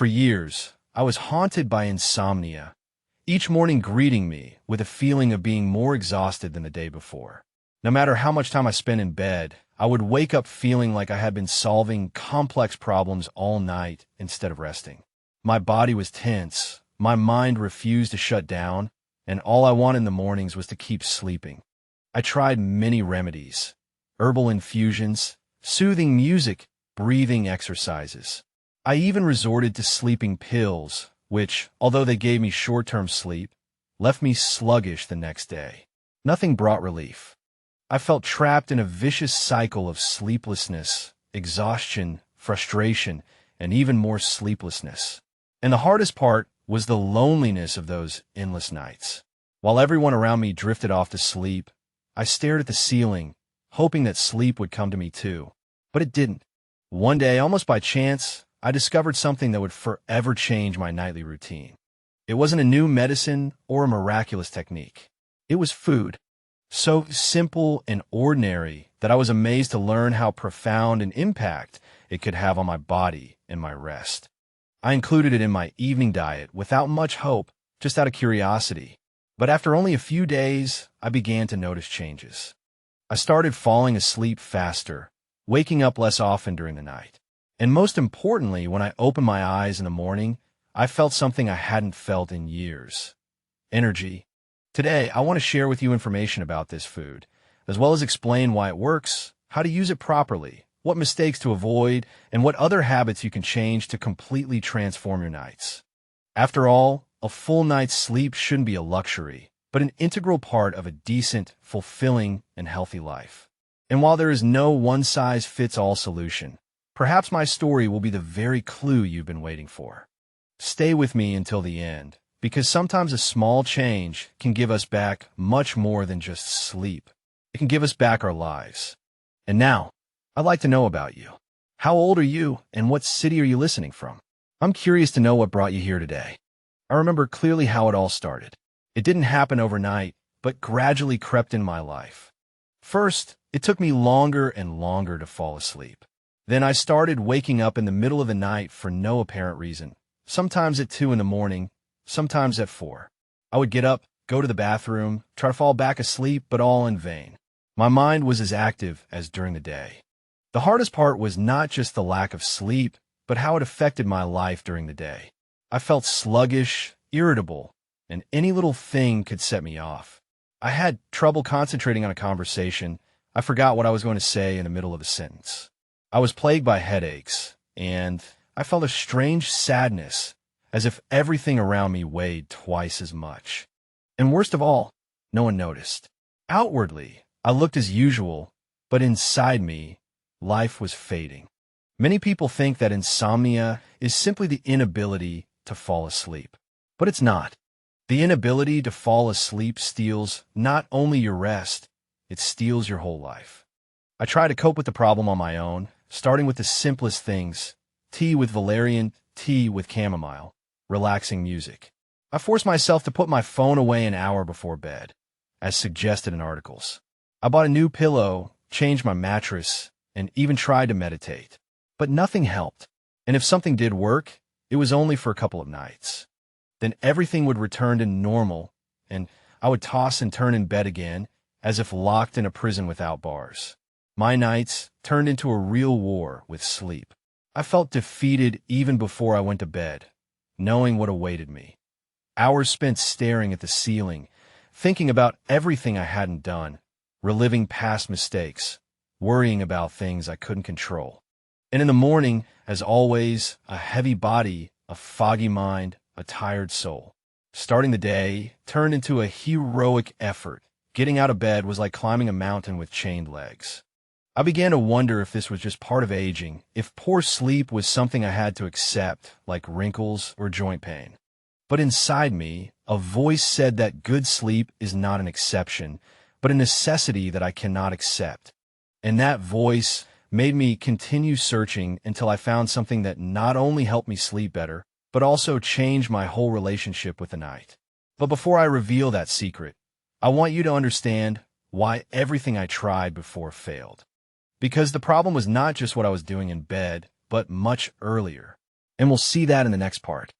For years, I was haunted by insomnia, each morning greeting me with a feeling of being more exhausted than the day before. No matter how much time I spent in bed, I would wake up feeling like I had been solving complex problems all night instead of resting. My body was tense, my mind refused to shut down, and all I wanted in the mornings was to keep sleeping. I tried many remedies, herbal infusions, soothing music, breathing exercises. I even resorted to sleeping pills, which, although they gave me short-term sleep, left me sluggish the next day. Nothing brought relief. I felt trapped in a vicious cycle of sleeplessness, exhaustion, frustration, and even more sleeplessness. And the hardest part was the loneliness of those endless nights. While everyone around me drifted off to sleep, I stared at the ceiling, hoping that sleep would come to me too. But it didn't. One day, almost by chance, I discovered something that would forever change my nightly routine. It wasn't a new medicine or a miraculous technique. It was food. So simple and ordinary that I was amazed to learn how profound an impact it could have on my body and my rest. I included it in my evening diet without much hope, just out of curiosity. But after only a few days, I began to notice changes. I started falling asleep faster, waking up less often during the night. And most importantly, when I opened my eyes in the morning, I felt something I hadn't felt in years. Energy. Today, I want to share with you information about this food, as well as explain why it works, how to use it properly, what mistakes to avoid, and what other habits you can change to completely transform your nights. After all, a full night's sleep shouldn't be a luxury, but an integral part of a decent, fulfilling, and healthy life. And while there is no one-size-fits-all solution, perhaps my story will be the very clue you've been waiting for. Stay with me until the end, because sometimes a small change can give us back much more than just sleep. It can give us back our lives. And now, I'd like to know about you. How old are you, and what city are you listening from? I'm curious to know what brought you here today. I remember clearly how it all started. It didn't happen overnight, but gradually crept in my life. First, it took me longer and longer to fall asleep. Then I started waking up in the middle of the night for no apparent reason, sometimes at 2 in the morning, sometimes at 4. I would get up, go to the bathroom, try to fall back asleep, but all in vain. My mind was as active as during the day. The hardest part was not just the lack of sleep, but how it affected my life during the day. I felt sluggish, irritable, and any little thing could set me off. I had trouble concentrating on a conversation. I forgot what I was going to say in the middle of a sentence. I was plagued by headaches, and I felt a strange sadness, as if everything around me weighed twice as much. And worst of all, no one noticed. Outwardly, I looked as usual, but inside me, life was fading. Many people think that insomnia is simply the inability to fall asleep. But it's not. The inability to fall asleep steals not only your rest, it steals your whole life. I tried to cope with the problem on my own, starting with the simplest things: tea with valerian, tea with chamomile, relaxing music. I forced myself to put my phone away an hour before bed, as suggested in articles. I bought a new pillow, changed my mattress, and even tried to meditate. But nothing helped. And if something did work, it was only for a couple of nights. Then everything would return to normal, and I would toss and turn in bed again, as if locked in a prison without bars. My nights turned into a real war with sleep. I felt defeated even before I went to bed, knowing what awaited me. Hours spent staring at the ceiling, thinking about everything I hadn't done, reliving past mistakes, worrying about things I couldn't control. And in the morning, as always, a heavy body, a foggy mind, a tired soul. Starting the day turned into a heroic effort. Getting out of bed was like climbing a mountain with chained legs. I began to wonder if this was just part of aging, if poor sleep was something I had to accept, like wrinkles or joint pain. But inside me, a voice said that good sleep is not an exception, but a necessity that I cannot accept. And that voice made me continue searching until I found something that not only helped me sleep better, but also changed my whole relationship with the night. But before I reveal that secret, I want you to understand why everything I tried before failed. Because the problem was not just what I was doing in bed, but much earlier. and we'll see that in the next part.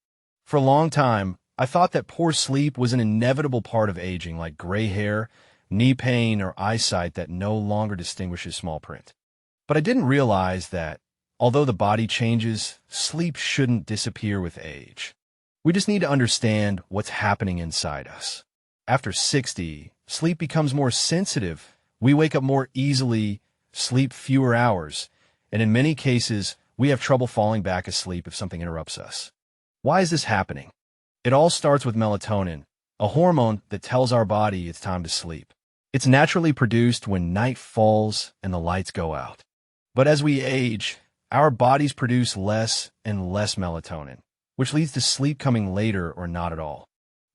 For a long time, I thought that poor sleep was an inevitable part of aging, like gray hair, knee pain, or eyesight that no longer distinguishes small print. But I didn't realize that, although the body changes, sleep shouldn't disappear with age. We just need to understand what's happening inside us. After 60, sleep becomes more sensitive. We wake up more easily, sleep fewer hours, and in many cases, we have trouble falling back asleep if something interrupts us. Why is this happening? It all starts with melatonin, a hormone that tells our body it's time to sleep. It's naturally produced when night falls and the lights go out. But as we age, our bodies produce less and less melatonin, which leads to sleep coming later or not at all.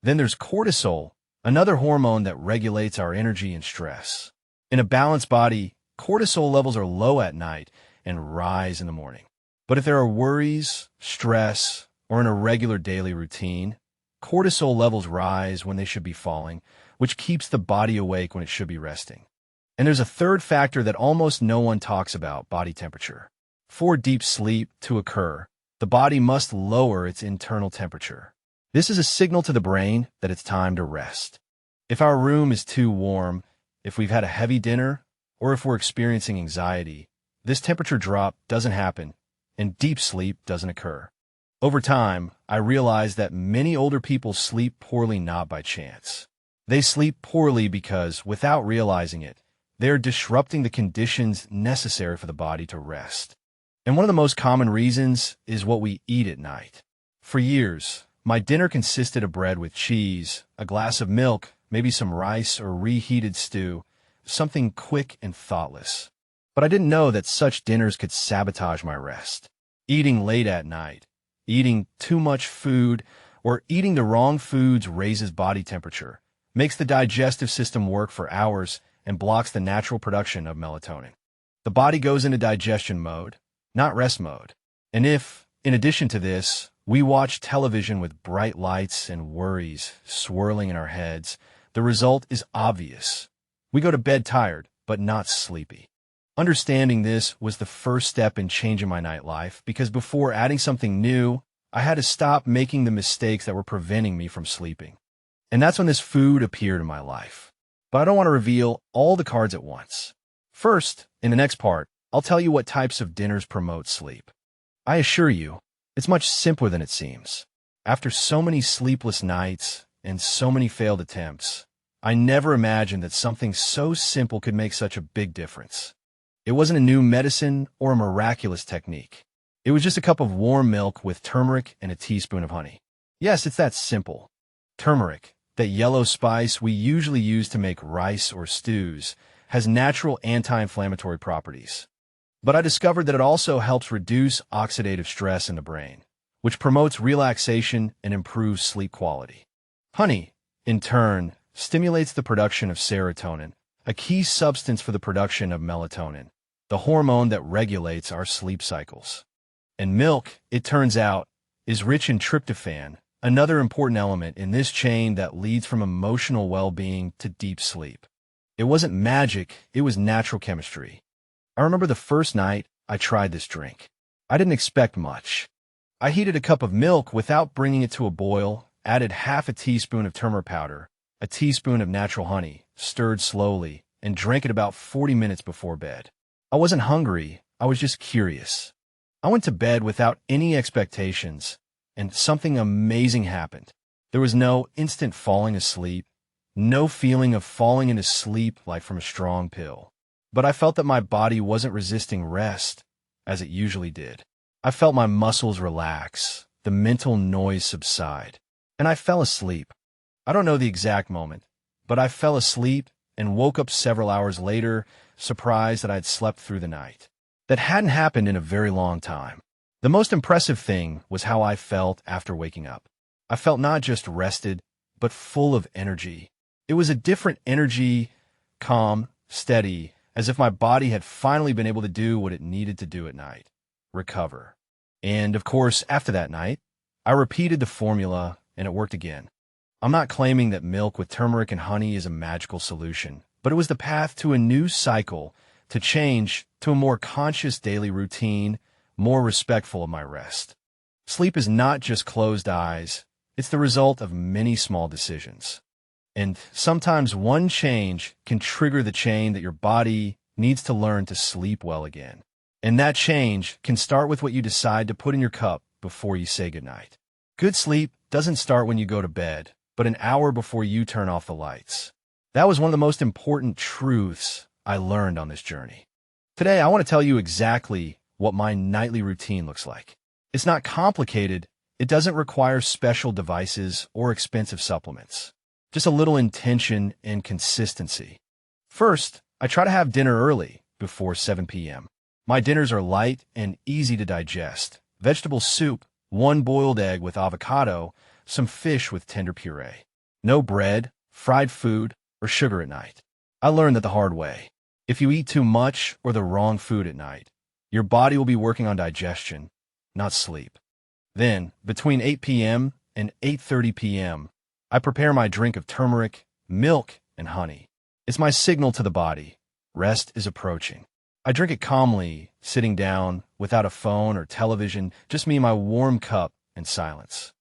Then there's cortisol, another hormone that regulates our energy and stress. In a balanced body, cortisol levels are low at night and rise in the morning. But if there are worries, stress, or an irregular daily routine, cortisol levels rise when they should be falling, which keeps the body awake when it should be resting. And there's a third factor that almost no one talks about: body temperature. For deep sleep to occur, the body must lower its internal temperature. This is a signal to the brain that it's time to rest. If our room is too warm, if we've had a heavy dinner, or if we're experiencing anxiety, this temperature drop doesn't happen, and deep sleep doesn't occur. Over time, I realized that many older people sleep poorly not by chance. They sleep poorly because, without realizing it, they're disrupting the conditions necessary for the body to rest. And one of the most common reasons is what we eat at night. For years, my dinner consisted of bread with cheese, a glass of milk, maybe some rice or reheated stew, something quick and thoughtless. But I didn't know that such dinners could sabotage my rest. Eating late at night, eating too much food, or eating the wrong foods raises body temperature, makes the digestive system work for hours, and blocks the natural production of melatonin. The body goes into digestion mode, not rest mode. And if, in addition to this, we watch television with bright lights and worries swirling in our heads, the result is obvious. We go to bed tired, but not sleepy. Understanding this was the first step in changing my nightlife, because before adding something new, I had to stop making the mistakes that were preventing me from sleeping. And that's when this food appeared in my life. But I don't want to reveal all the cards at once. First, in the next part, I'll tell you what types of dinners promote sleep. I assure you, it's much simpler than it seems. After so many sleepless nights and so many failed attempts, I never imagined that something so simple could make such a big difference. It wasn't a new medicine or a miraculous technique. It was just a cup of warm milk with turmeric and a teaspoon of honey. Yes, it's that simple. Turmeric, that yellow spice we usually use to make rice or stews, has natural anti-inflammatory properties. But I discovered that it also helps reduce oxidative stress in the brain, which promotes relaxation and improves sleep quality. Honey, in turn, stimulates the production of serotonin, a key substance for the production of melatonin, the hormone that regulates our sleep cycles. And milk, it turns out, is rich in tryptophan, another important element in this chain that leads from emotional well-being to deep sleep. It wasn't magic, it was natural chemistry. I remember the first night I tried this drink. I didn't expect much. I heated a cup of milk without bringing it to a boil, added half a teaspoon of turmeric powder, a teaspoon of natural honey, stirred slowly, and drank it about 40 minutes before bed. I wasn't hungry, I was just curious. I went to bed without any expectations, and something amazing happened. There was no instant falling asleep, no feeling of falling into sleep like from a strong pill. But I felt that my body wasn't resisting rest, as it usually did. I felt my muscles relax, the mental noise subside, and I fell asleep. I don't know the exact moment, but I fell asleep and woke up several hours later, surprised that I had slept through the night. That hadn't happened in a very long time. The most impressive thing was how I felt after waking up. I felt not just rested, but full of energy. It was a different energy, calm, steady, as if my body had finally been able to do what it needed to do at night, recover. And, of course, after that night, I repeated the formula, and it worked again. I'm not claiming that milk with turmeric and honey is a magical solution, but it was the path to a new cycle, to change to a more conscious daily routine, more respectful of my rest. Sleep is not just closed eyes. It's the result of many small decisions. And sometimes one change can trigger the chain that your body needs to learn to sleep well again. And that change can start with what you decide to put in your cup before you say goodnight. Good sleep doesn't start when you go to bed, but an hour before you turn off the lights. That was one of the most important truths I learned on this journey. Today, I want to tell you exactly what my nightly routine looks like. It's not complicated. It doesn't require special devices or expensive supplements. Just a little intention and consistency. First, I try to have dinner early, before 7 p.m. My dinners are light and easy to digest. Vegetable soup, one boiled egg with avocado, some fish with tender puree. No bread, fried food, or sugar at night. I learned that the hard way. If you eat too much or the wrong food at night, your body will be working on digestion, not sleep. Then, between 8 p.m. and 8:30 p.m., I prepare my drink of turmeric, milk, and honey. It's my signal to the body. Rest is approaching. I drink it calmly, sitting down, without a phone or television, just me and my warm cup and silence.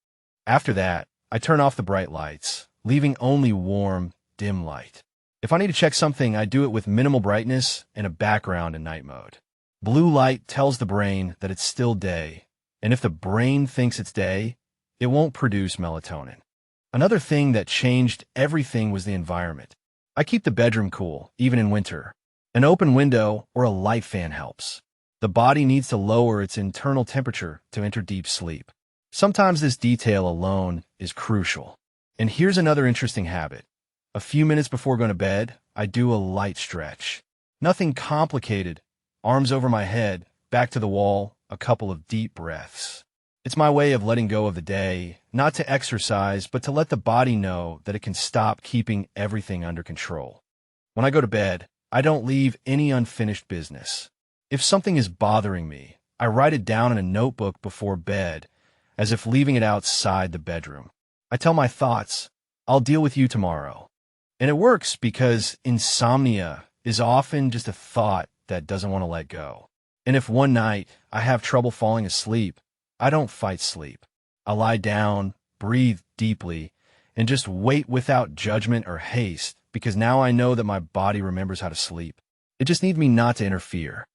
After that, I turn off the bright lights, leaving only warm, dim light. If I need to check something, I do it with minimal brightness and a background in night mode. Blue light tells the brain that it's still day, and if the brain thinks it's day, it won't produce melatonin. Another thing that changed everything was the environment. I keep the bedroom cool, even in winter. An open window or a light fan helps. The body needs to lower its internal temperature to enter deep sleep. Sometimes this detail alone is crucial. And here's another interesting habit. A few minutes before going to bed, I do a light stretch. Nothing complicated. Arms over my head, back to the wall, a couple of deep breaths. It's my way of letting go of the day, not to exercise, but to let the body know that it can stop keeping everything under control. When I go to bed, I don't leave any unfinished business. If something is bothering me, I write it down in a notebook before bed, as if leaving it outside the bedroom. I tell my thoughts, I'll deal with you tomorrow. And it works because insomnia is often just a thought that doesn't want to let go. And if one night I have trouble falling asleep, I don't fight sleep. I lie down, breathe deeply, and just wait without judgment or haste, because now I know that my body remembers how to sleep. It just needs me not to interfere.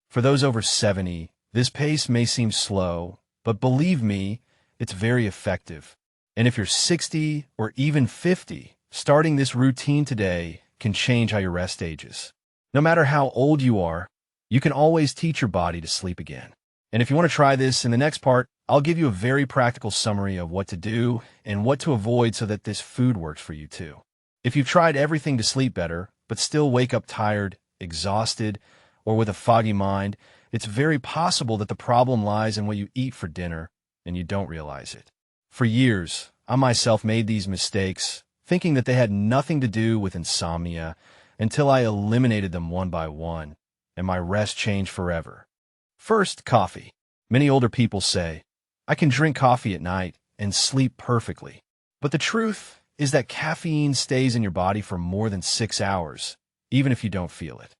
For those over 70, this pace may seem slow, but believe me, it's very effective. And if you're 60 or even 50, starting this routine today can change how your rest ages. No matter how old you are, you can always teach your body to sleep again. And if you want to try this in the next part, I'll give you a very practical summary of what to do and what to avoid so that this food works for you too. If you've tried everything to sleep better, but still wake up tired, exhausted, or with a foggy mind, it's very possible that the problem lies in what you eat for dinner and you don't realize it. For years, I myself made these mistakes, thinking that they had nothing to do with insomnia, until I eliminated them one by one, and my rest changed forever. First, coffee. Many older people say, I can drink coffee at night and sleep perfectly. But the truth is that caffeine stays in your body for more than 6 hours, even if you don't feel it.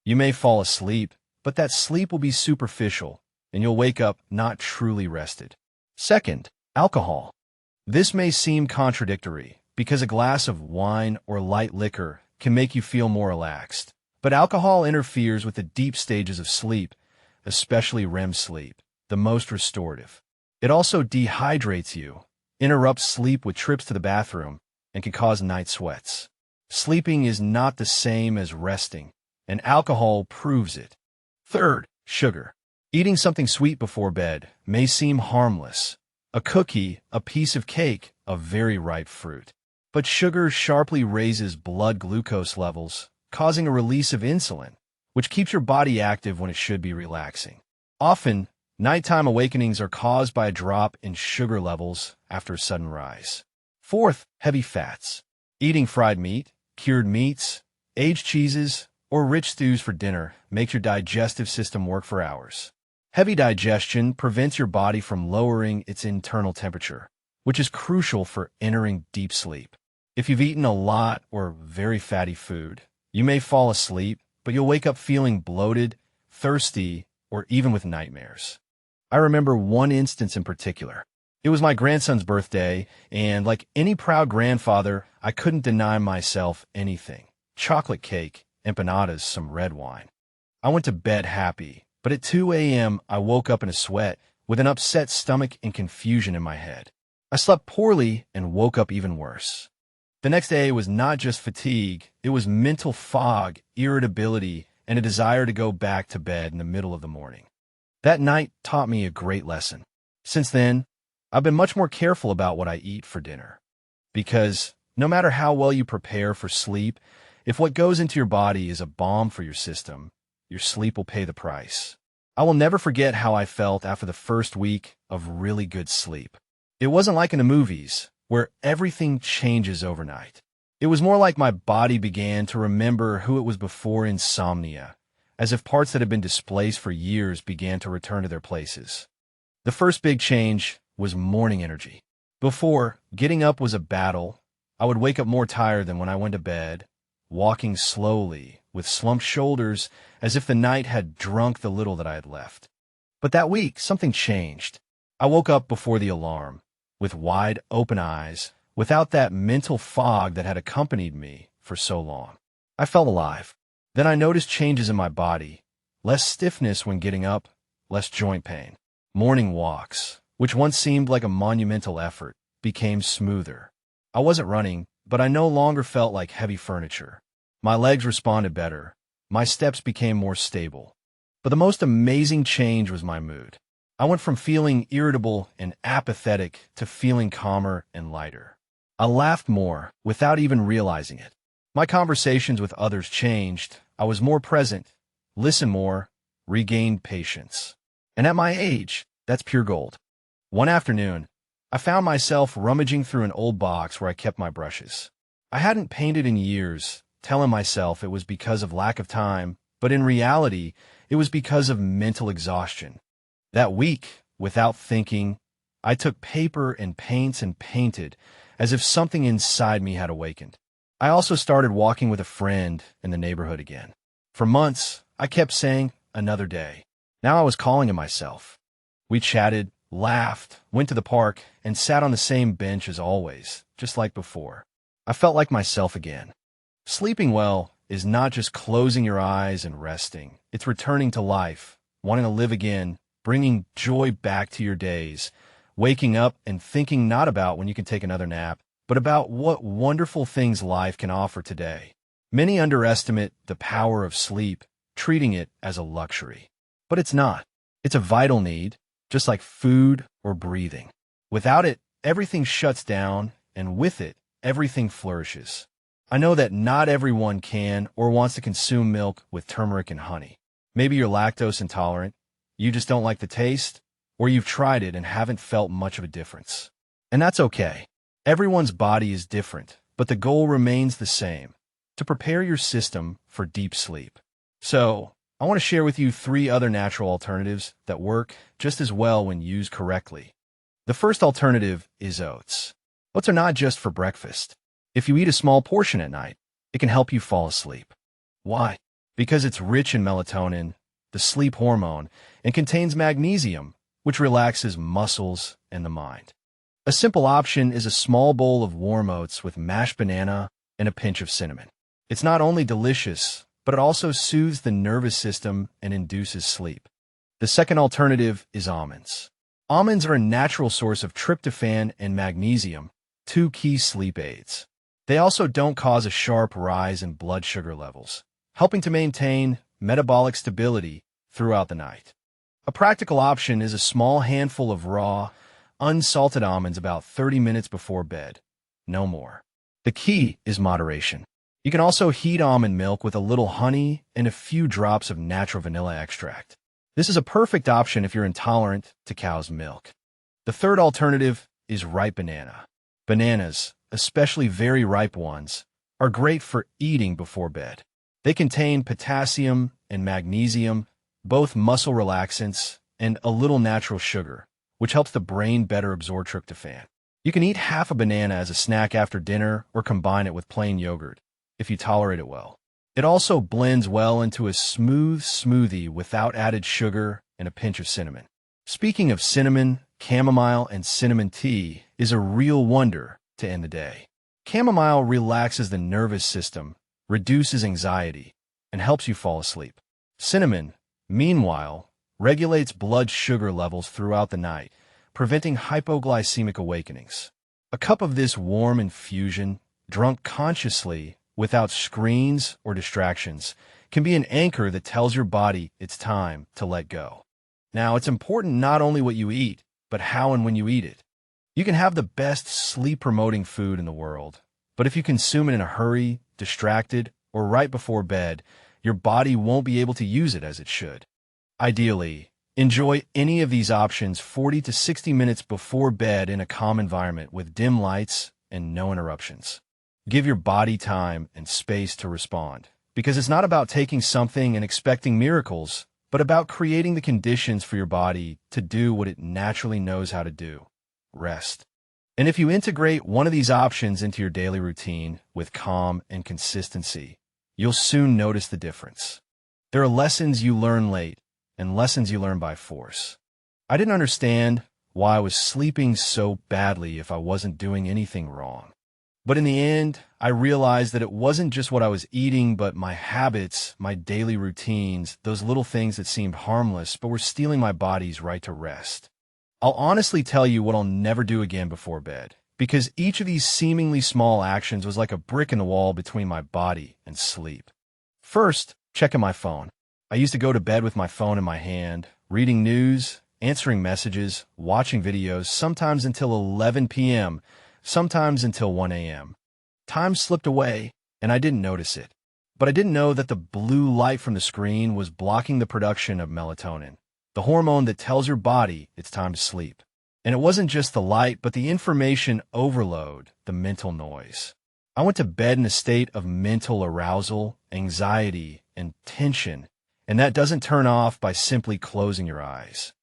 You may fall asleep, but that sleep will be superficial, and you'll wake up not truly rested. Second, alcohol. This may seem contradictory, because a glass of wine or light liquor can make you feel more relaxed. But alcohol interferes with the deep stages of sleep, especially REM sleep, the most restorative. It also dehydrates you, interrupts sleep with trips to the bathroom, and can cause night sweats. Sleeping is not the same as resting, and alcohol proves it. Third, sugar. Eating something sweet before bed may seem harmless. A cookie, a piece of cake, a very ripe fruit. But sugar sharply raises blood glucose levels, causing a release of insulin, which keeps your body active when it should be relaxing. Often, nighttime awakenings are caused by a drop in sugar levels after a sudden rise. Fourth, heavy fats. Eating fried meat, cured meats, aged cheeses, or rich stews for dinner makes your digestive system work for hours. Heavy digestion prevents your body from lowering its internal temperature, which is crucial for entering deep sleep. If you've eaten a lot or very fatty food, you may fall asleep, but you'll wake up feeling bloated, thirsty, or even with nightmares. I remember one instance in particular. It was my grandson's birthday, and like any proud grandfather, I couldn't deny myself anything. Chocolate cake, empanadas, some red wine. I went to bed happy, but at 2 a.m. I woke up in a sweat, with an upset stomach and confusion in my head. I slept poorly and woke up even worse. The next day was not just fatigue, it was mental fog, irritability, and a desire to go back to bed in the middle of the morning. That night taught me a great lesson. Since then, I've been much more careful about what I eat for dinner. Because no matter how well you prepare for sleep, if what goes into your body is a bomb for your system, your sleep will pay the price. I will never forget how I felt after the first week of really good sleep. It wasn't like in the movies, where everything changes overnight. It was more like my body began to remember who it was before insomnia, as if parts that had been displaced for years began to return to their places. The first big change was morning energy. Before, getting up was a battle. I would wake up more tired than when I went to bed, walking slowly, with slumped shoulders, as if the night had drunk the little that I had left. But that week, something changed. I woke up before the alarm, with wide open eyes, without that mental fog that had accompanied me for so long. I felt alive. Then I noticed changes in my body. Less stiffness when getting up, less joint pain. Morning walks, which once seemed like a monumental effort, became smoother. I wasn't running, but I no longer felt like heavy furniture. My legs responded better. My steps became more stable. But the most amazing change was my mood. I went from feeling irritable and apathetic to feeling calmer and lighter. I laughed more without even realizing it. My conversations with others changed. I was more present, listened more, regained patience. And at my age, that's pure gold. One afternoon, I found myself rummaging through an old box where I kept my brushes. I hadn't painted in years, telling myself it was because of lack of time, but in reality, it was because of mental exhaustion. That week, without thinking, I took paper and paints and painted, as if something inside me had awakened. I also started walking with a friend in the neighborhood again. For months, I kept saying, another day. Now I was calling to myself. We chatted, laughed, went to the park, and sat on the same bench as always, just like before. I felt like myself again. Sleeping well is not just closing your eyes and resting. It's returning to life, wanting to live again, bringing joy back to your days, waking up and thinking not about when you can take another nap, but about what wonderful things life can offer today. Many underestimate the power of sleep, treating it as a luxury. But it's not. It's a vital need, just like food or breathing. Without it, everything shuts down, and with it, everything flourishes. I know that not everyone can or wants to consume milk with turmeric and honey. Maybe you're lactose intolerant, you just don't like the taste, or you've tried it and haven't felt much of a difference. And that's okay. Everyone's body is different, but the goal remains the same, to prepare your system for deep sleep. So, I want to share with you 3 other natural alternatives that work just as well when used correctly. The first alternative is oats. Oats are not just for breakfast. If you eat a small portion at night, it can help you fall asleep. Why? Because it's rich in melatonin, the sleep hormone, and contains magnesium, which relaxes muscles and the mind. A simple option is a small bowl of warm oats with mashed banana and a pinch of cinnamon. It's not only delicious, but it also soothes the nervous system and induces sleep. The second alternative is almonds. Almonds are a natural source of tryptophan and magnesium, 2 key sleep aids. They also don't cause a sharp rise in blood sugar levels, helping to maintain metabolic stability throughout the night. A practical option is a small handful of raw, unsalted almonds about 30 minutes before bed. No more. The key is moderation. You can also heat almond milk with a little honey and a few drops of natural vanilla extract. This is a perfect option if you're intolerant to cow's milk. The third alternative is ripe banana. Bananas, especially very ripe ones, are great for eating before bed. They contain potassium and magnesium, both muscle relaxants, and a little natural sugar, which helps the brain better absorb tryptophan. You can eat half a banana as a snack after dinner or combine it with plain yogurt, if you tolerate it well. It also blends well into a smooth smoothie without added sugar and a pinch of cinnamon. Speaking of cinnamon, chamomile and cinnamon tea is a real wonder to end the day. Chamomile relaxes the nervous system, reduces anxiety, and helps you fall asleep. Cinnamon, meanwhile, regulates blood sugar levels throughout the night, preventing hypoglycemic awakenings. A cup of this warm infusion, drunk consciously, without screens or distractions, can be an anchor that tells your body it's time to let go. Now, it's important not only what you eat, but how and when you eat it. You can have the best sleep-promoting food in the world, but if you consume it in a hurry, distracted, or right before bed, your body won't be able to use it as it should. Ideally, enjoy any of these options 40 to 60 minutes before bed in a calm environment with dim lights and no interruptions. Give your body time and space to respond, because it's not about taking something and expecting miracles, but about creating the conditions for your body to do what it naturally knows how to do: rest. And if you integrate one of these options into your daily routine with calm and consistency, you'll soon notice the difference. There are lessons you learn late and lessons you learn by force. I didn't understand why I was sleeping so badly if I wasn't doing anything wrong. But in the end, I realized that it wasn't just what I was eating, but my habits, my daily routines, those little things that seemed harmless but were stealing my body's right to rest. I'll honestly tell you what I'll never do again before bed, because each of these seemingly small actions was like a brick in the wall between my body and sleep. First, checking my phone. I used to go to bed with my phone in my hand, reading news, answering messages, watching videos, sometimes until 11 p.m., sometimes until 1 a.m. Time slipped away, and I didn't notice it. But I didn't know that the blue light from the screen was blocking the production of melatonin, the hormone that tells your body it's time to sleep. And it wasn't just the light, but the information overload, the mental noise. I went to bed in a state of mental arousal, anxiety, and tension, and that doesn't turn off by simply closing your eyes.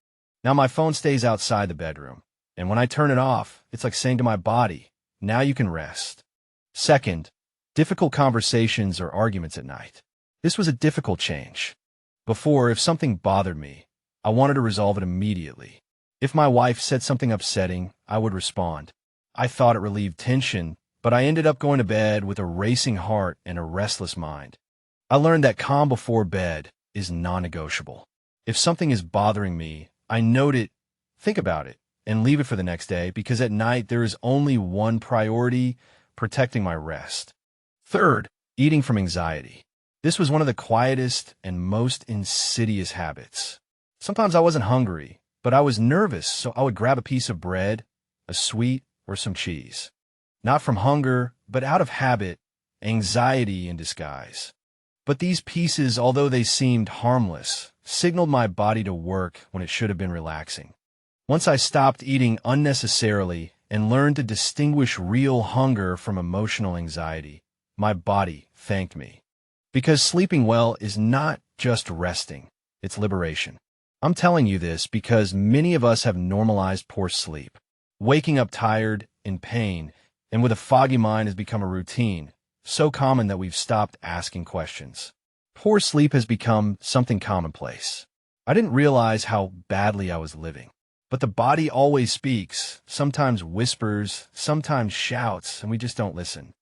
Now my phone stays outside the bedroom, and when I turn it off, it's like saying to my body, now you can rest. Second, difficult conversations or arguments at night. This was a difficult change. Before, if something bothered me, I wanted to resolve it immediately. If my wife said something upsetting, I would respond. I thought it relieved tension, but I ended up going to bed with a racing heart and a restless mind. I learned that calm before bed is non-negotiable. If something is bothering me, I note it, think about it, and leave it for the next day, because at night there is only one priority: protecting my rest. Third, eating from anxiety. This was one of the quietest and most insidious habits. Sometimes I wasn't hungry, but I was nervous, so I would grab a piece of bread, a sweet, or some cheese. Not from hunger, but out of habit, anxiety in disguise. But these pieces, although they seemed harmless, signaled my body to work when it should have been relaxing. Once I stopped eating unnecessarily and learned to distinguish real hunger from emotional anxiety, my body thanked me. Because sleeping well is not just resting, it's liberation. I'm telling you this because many of us have normalized poor sleep. Waking up tired, in pain, and with a foggy mind has become a routine, so common that we've stopped asking questions. Poor sleep has become something commonplace. I didn't realize how badly I was living. But the body always speaks, sometimes whispers, sometimes shouts, and we just don't listen.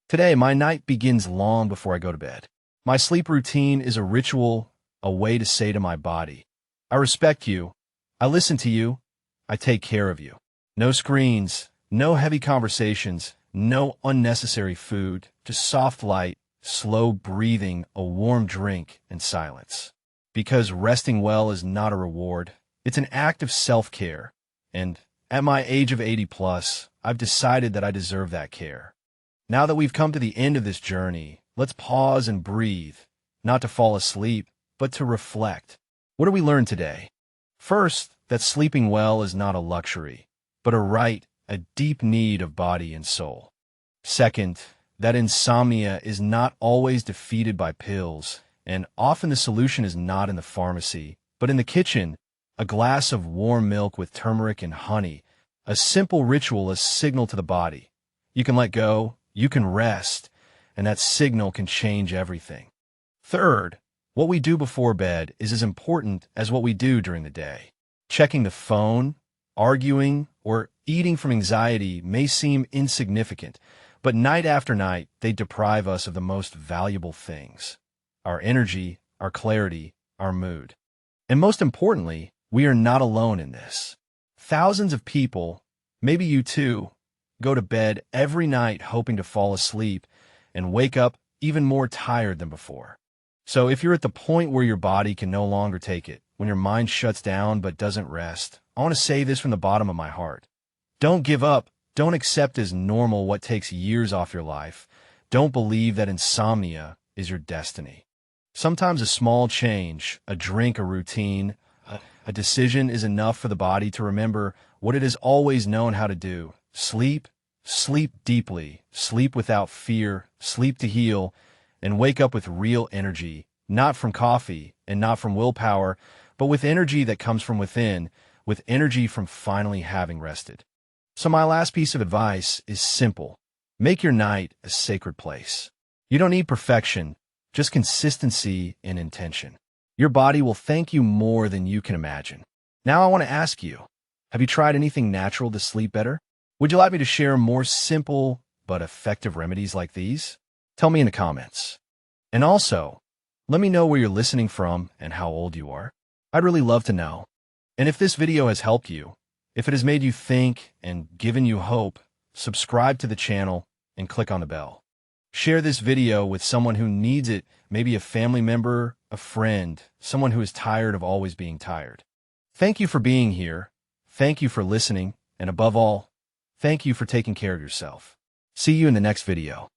Today, my night begins long before I go to bed. My sleep routine is a ritual, a way to say to my body, I respect you, I listen to you, I take care of you. No screens, no heavy conversations, no unnecessary food, just soft light, slow breathing, a warm drink, and silence. Because resting well is not a reward, it's an act of self-care, and at my age of 80 plus, I've decided that I deserve that care. Now that we've come to the end of this journey, let's pause and breathe, not to fall asleep, but to reflect. What did we learn today? First, that sleeping well is not a luxury, but a right, a deep need of body and soul. Second, that insomnia is not always defeated by pills, and often the solution is not in the pharmacy, but in the kitchen. A glass of warm milk with turmeric and honey, a simple ritual, a signal to the body. You can let go, you can rest, and that signal can change everything. Third, what we do before bed is as important as what we do during the day. Checking the phone, arguing, or eating from anxiety may seem insignificant, but night after night, they deprive us of the most valuable things: our energy, our clarity, our mood. And most importantly, we are not alone in this. Thousands of people, maybe you too, go to bed every night hoping to fall asleep and wake up even more tired than before. So if you're at the point where your body can no longer take it, when your mind shuts down but doesn't rest, I want to say this from the bottom of my heart. Don't give up. Don't accept as normal what takes years off your life. Don't believe that insomnia is your destiny. Sometimes a small change, a drink, a routine, a decision is enough for the body to remember what it has always known how to do. Sleep, sleep deeply, sleep without fear, sleep to heal, and wake up with real energy, not from coffee and not from willpower, but with energy that comes from within, with energy from finally having rested. So my last piece of advice is simple. Make your night a sacred place. You don't need perfection, just consistency and intention. Your body will thank you more than you can imagine. Now I want to ask you, have you tried anything natural to sleep better? Would you like me to share more simple but effective remedies like these? Tell me in the comments. And also, let me know where you're listening from and how old you are. I'd really love to know. And if this video has helped you, if it has made you think and given you hope, subscribe to the channel and click on the bell. Share this video with someone who needs it, maybe a family member, a friend, someone who is tired of always being tired. Thank you for being here. Thank you for listening. And above all, thank you for taking care of yourself. See you in the next video.